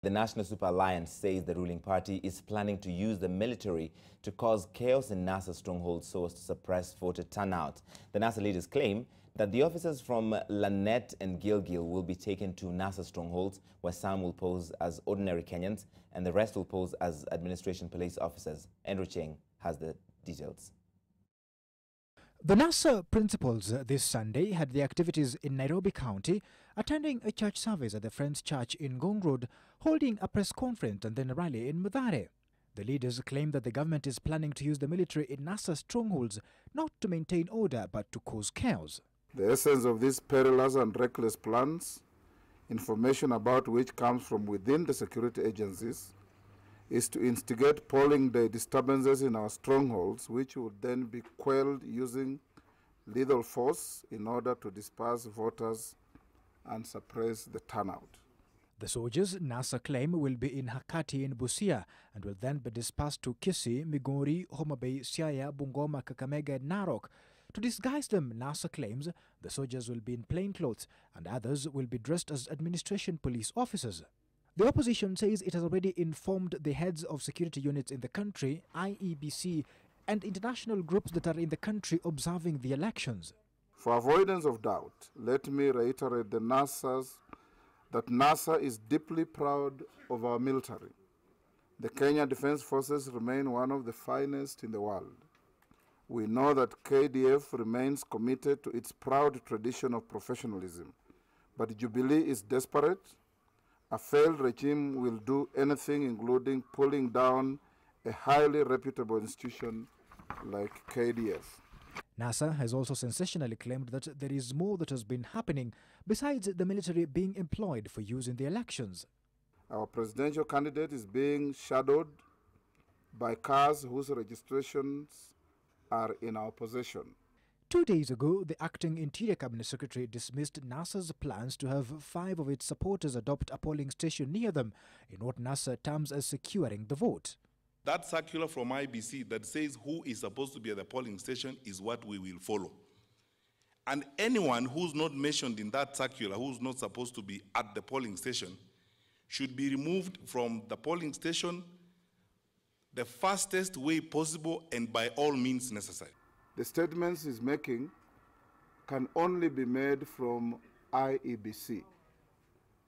The National Super Alliance says the ruling party is planning to use the military to cause chaos in NASA strongholds so as to suppress voter turnout. The NASA leaders claim that the officers from Lanet and Gilgil will be taken to NASA strongholds, where some will pose as ordinary Kenyans and the rest will pose as administration police officers. Ochieng has the details. The NASA principals this Sunday had their activities in Nairobi County, attending a church service at the Friends Church in Ngong Road, holding a press conference and then a rally in Mathare. The leaders claim that the government is planning to use the military in NASA strongholds not to maintain order but to cause chaos. The essence of these perilous and reckless plans, information about which comes from within the security agencies, is to instigate polling day disturbances in our strongholds, which would then be quelled using lethal force in order to disperse voters and suppress the turnout. The soldiers, NASA claim, will be in Hakati in Busia and will then be dispersed to Kisii, Migori, Homa Bay, Siaya, Bungoma, Kakamega and Narok. To disguise them, NASA claims the soldiers will be in plain clothes and others will be dressed as administration police officers. The opposition says it has already informed the heads of security units in the country, IEBC, and international groups that are in the country observing the elections. For avoidance of doubt, let me reiterate that NASA is deeply proud of our military. The Kenya Defense Forces remain one of the finest in the world. We know that KDF remains committed to its proud tradition of professionalism, but Jubilee is desperate. A failed regime will do anything, including pulling down a highly reputable institution like KDF. NASA has also sensationally claimed that there is more that has been happening besides the military being employed for use in the elections. Our presidential candidate is being shadowed by cars whose registrations are in our possession. 2 days ago, the acting Interior Cabinet Secretary dismissed NASA's plans to have 5 of its supporters adopt a polling station near them in what NASA terms as securing the vote. That circular from IBC that says who is supposed to be at the polling station is what we will follow. And anyone who's not mentioned in that circular, who's not supposed to be at the polling station, should be removed from the polling station the fastest way possible and by all means necessary. The statements he's making can only be made from IEBC.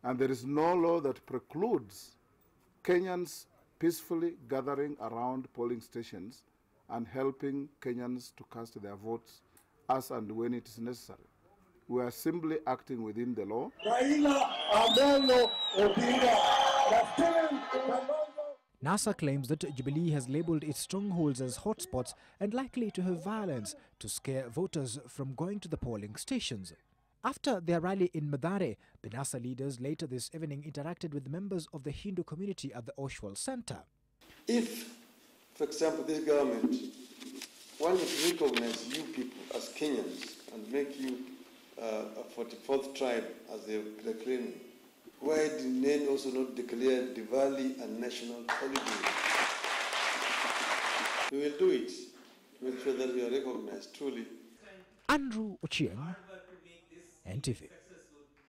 And there is no law that precludes Kenyans peacefully gathering around polling stations and helping Kenyans to cast their votes as and when it is necessary. We are simply acting within the law. NASA claims that Jubilee has labelled its strongholds as hotspots and likely to have violence to scare voters from going to the polling stations. After their rally in Mathare, the NASA leaders later this evening interacted with members of the Hindu community at the Ochieng Center. If, for example, this government wanted to recognize you people as Kenyans and make you a 44th tribe, as they're claiming, why did they also not declare Diwali a national holiday? We will do it to make sure that we are recognized truly. Andrew Ochieng, NTV.